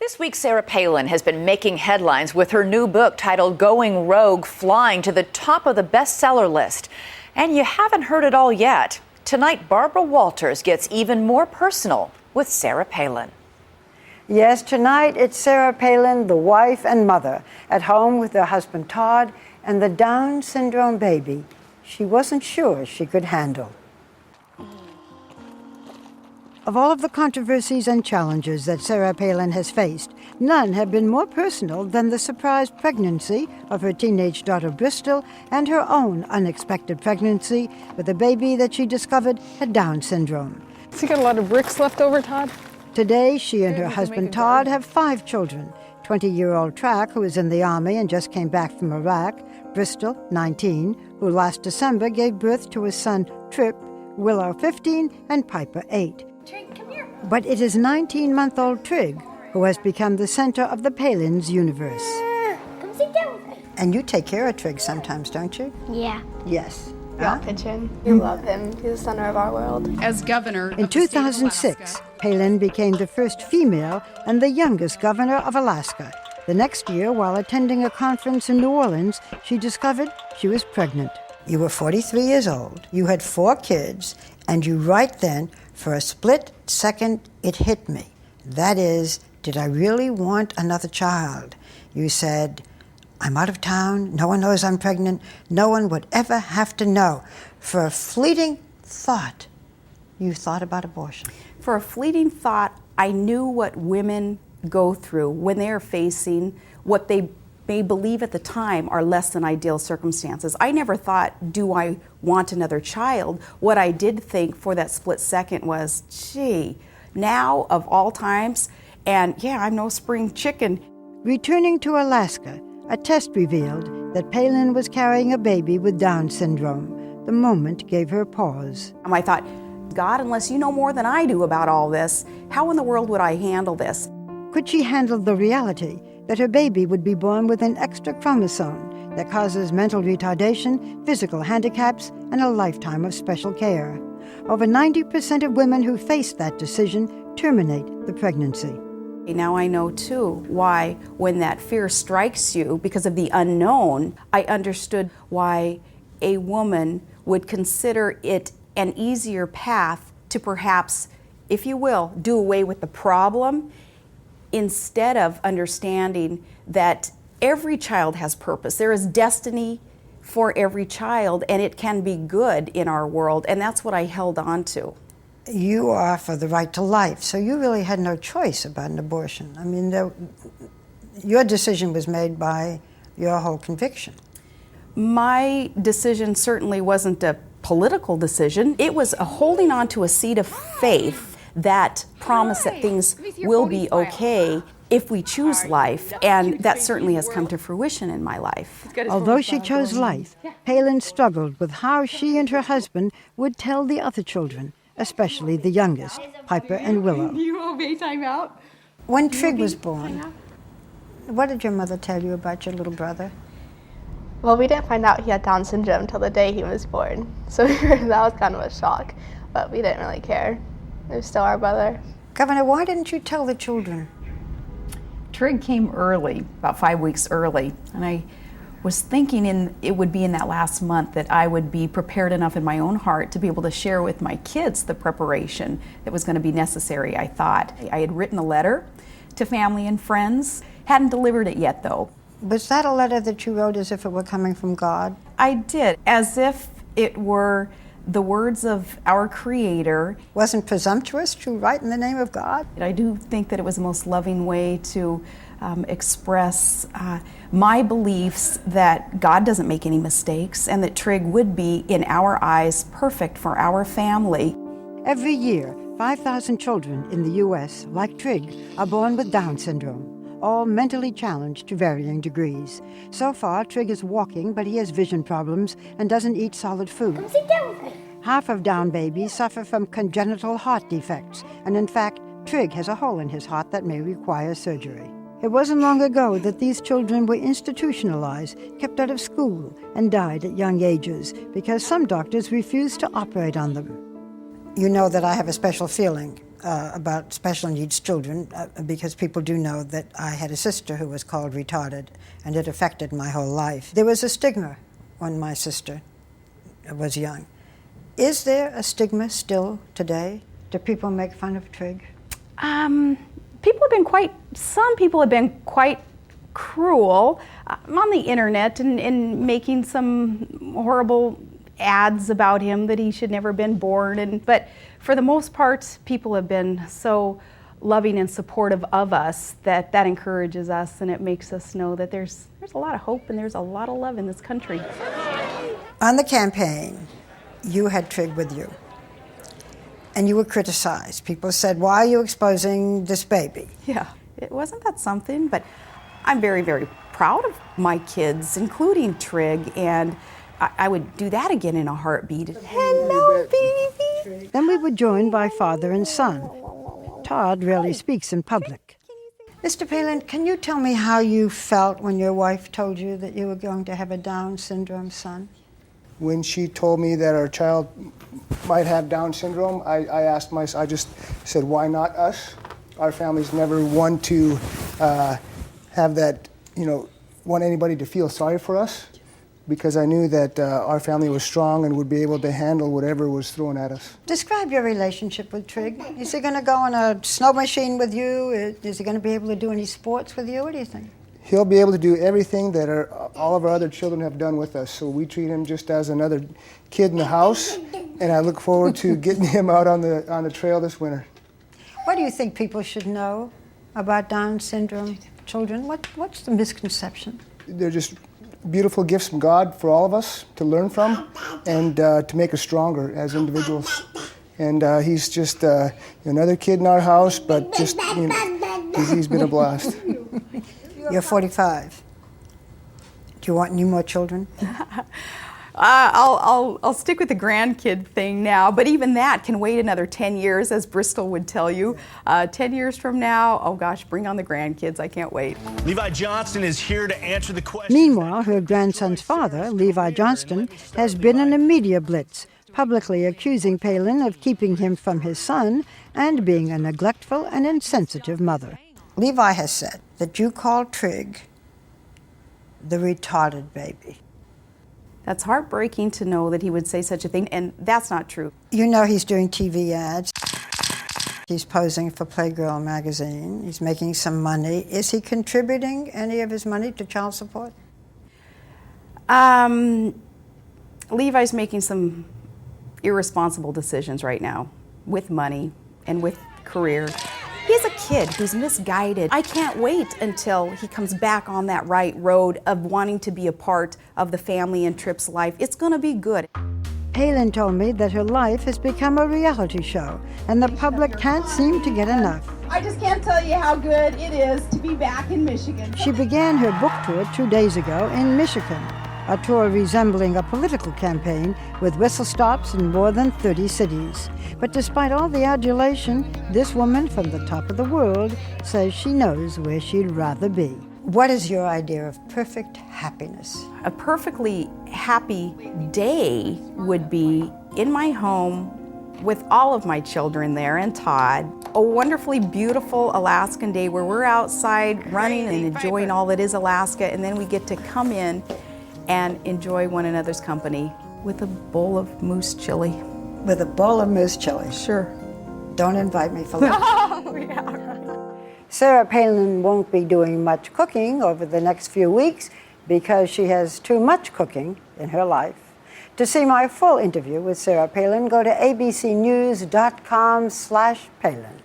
This week, Sarah Palin has been making headlines with her new book titled Going Rogue, flying to the top of the bestseller list. And you haven't heard it all yet. Tonight, Barbara Walters gets even more personal with Sarah Palin. Yes, tonight it's Sarah Palin, the wife and mother, at home with her husband Todd and the Down syndrome baby she wasn't sure she could handle. Of all of the controversies and challenges that Sarah Palin has faced, none have been more personal than the surprise pregnancy of her teenage daughter Bristol and her own unexpected pregnancy with a baby that she discovered had Down syndrome. So you got a lot of bricks left over, Todd? Today, she and her husband Todd have 5 children. 20-year-old Track, who is in the Army and just came back from Iraq, Bristol, 19, who last December gave birth to his son Trip, Willow, 15, and Piper, 8. Trig, come here. But it is 19-month-old Trig who has become the center of the Palin's universe. Come sit down with me. And you take care of Trig sometimes, don't you? Yeah. Yes. We all pitch in. We love him. He's the center of our world. As governor In 2006, Palin became the first female and the youngest governor of Alaska. The next year, while attending a conference in New Orleans, she discovered she was pregnant. You were 43 years old, you had 4 kids, and you right then, for a split second, it hit me. That is, did I really want another child? You said, I'm out of town, no one knows I'm pregnant, no one would ever have to know. For a fleeting thought, you thought about abortion. For a fleeting thought, I knew what women go through when they are facing what they may believe at the time are less than ideal circumstances. I never thought, do I want another child? What I did think for that split second was, gee, now of all times, and yeah, I'm no spring chicken. Returning to Alaska, a test revealed that Palin was carrying a baby with Down syndrome. The moment gave her pause. I thought, God, unless you know more than I do about all this, how in the world would I handle this? Could she handle the reality that her baby would be born with an extra chromosome that causes mental retardation, physical handicaps, and a lifetime of special care? Over 90% of women who face that decision terminate the pregnancy. Now I know, too, why when that fear strikes you because of the unknown, I understood why a woman would consider it an easier path to perhaps, if you will, do away with the problem, instead of understanding that every child has purpose. There is destiny for every child, and it can be good in our world, and that's what I held on to. You are for the right to life, so you really had no choice about an abortion. I mean, your decision was made by your whole conviction. My decision certainly wasn't a political decision. It was a holding on to a seed of faith that promise that things will be okay if we choose life, and that certainly has come to fruition in my life. Although she chose life, Palin struggled with how she and her husband would tell the other children, especially the youngest, Piper and Willow. You obey timeout. When Trig was born, what did your mother tell you about your little brother? Well, we didn't find out he had Down syndrome until the day he was born. So that was kind of a shock, but we didn't really care. It was still our brother. Governor, why didn't you tell the children? Trig came early, about 5 weeks early, and I was thinking it would be in that last month that I would be prepared enough in my own heart to be able to share with my kids the preparation that was going to be necessary, I thought. I had written a letter to family and friends, hadn't delivered it yet though. Was that a letter that you wrote as if it were coming from God? I did, as if it were the words of our Creator. Wasn't presumptuous to write in the name of God? I do think that it was the most loving way to express my beliefs that God doesn't make any mistakes and that Trig would be, in our eyes, perfect for our family. Every year, 5,000 children in the U.S., like Trig, are born with Down syndrome, all mentally challenged to varying degrees. So far, Trig is walking, but he has vision problems and doesn't eat solid food. Come sit down with me. Half of Down babies suffer from congenital heart defects, and in fact, Trig has a hole in his heart that may require surgery. It wasn't long ago that these children were institutionalized, kept out of school, and died at young ages because some doctors refused to operate on them. You know that I have a special feeling about special needs children because people do know that I had a sister who was called retarded, and it affected my whole life. There was a stigma when my sister was young. Is there a stigma still today? Do people make fun of Trig? Some people have been quite cruel on the internet and making some horrible ads about him that he should never have been born. But for the most part, people have been so loving and supportive of us that encourages us, and it makes us know that there's a lot of hope and there's a lot of love in this country. On the campaign, you had Trig with you, and you were criticized. People said, "Why are you exposing this baby?" Yeah, it wasn't that something, but I'm very, very proud of my kids, including Trig, and I would do that again in a heartbeat. Hello, baby. Then we were joined by father and son. Todd rarely speaks in public. Mr. Palin, can you tell me how you felt when your wife told you that you were going to have a Down syndrome son? When she told me that our child might have Down syndrome, I just said, why not us? Our family's never one to have that, want anybody to feel sorry for us, because I knew that our family was strong and would be able to handle whatever was thrown at us. Describe your relationship with Trig. Is he going to go on a snow machine with you? Is he going to be able to do any sports with you? What do you think? He'll be able to do everything that all of our other children have done with us, so we treat him just as another kid in the house, and I look forward to getting him out on the trail this winter. What do you think people should know about Down syndrome children? What's the misconception? They're just beautiful gifts from God for all of us to learn from and to make us stronger as individuals. And he's just another kid in our house, but just he's been a blast. You're 45. Do you want any more children? I'll stick with the grandkid thing now, but even that can wait another 10 years, as Bristol would tell you. 10 years from now, oh gosh, bring on the grandkids. I can't wait. Levi Johnston is here to answer the question. Meanwhile, her grandson's father, Levi Johnston, has been in a media blitz, publicly accusing Palin of keeping him from his son and being a neglectful and insensitive mother. Levi has said that you called Trig the retarded baby. That's heartbreaking to know that he would say such a thing, and that's not true. You know he's doing TV ads. He's posing for Playgirl magazine. He's making some money. Is he contributing any of his money to child support? Levi's making some irresponsible decisions right now with money and with career. He's a kid who's misguided. I can't wait until he comes back on that right road of wanting to be a part of the family and Tripp's life. It's going to be good. Palin told me that her life has become a reality show, and the public can't seem to get enough. I just can't tell you how good it is to be back in Michigan. She began her book tour 2 days ago in Michigan, a tour resembling a political campaign with whistle stops in more than 30 cities. But despite all the adulation, this woman from the top of the world says she knows where she'd rather be. What is your idea of perfect happiness? A perfectly happy day would be in my home with all of my children there and Todd. A wonderfully beautiful Alaskan day where we're outside running and enjoying all that is Alaska, and then we get to come in and enjoy one another's company with a bowl of moose chili. With a bowl of moose chili? Sure. Don't invite me for lunch. Oh, yeah. Sarah Palin won't be doing much cooking over the next few weeks because she has too much cooking in her life. To see my full interview with Sarah Palin, go to abcnews.com/Palin.